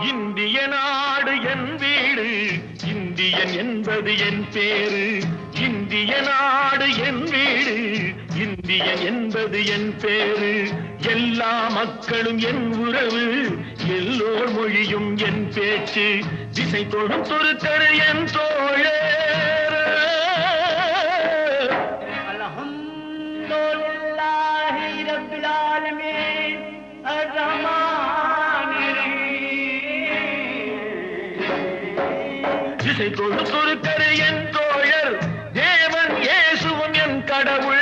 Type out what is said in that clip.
இந்திய நாடு என் வீடு, இந்தியன் என்பது என் பேரு. இந்திய நாடு என் வீடு, இந்தியன் என்பது என் பேரு. எல்லா மக்களும் என் உறவு, எல்லோர் மொழியும் என் பேச்சு. திசை தொடும் துருக்கரு என் தோழர். அல்ஹம்துலில்லாஹி ரப்பில் ஆலமீன் திசை தொடு துருக்கரு என் தோழர். தேவன் இயேசுவும் என் கடவுள்.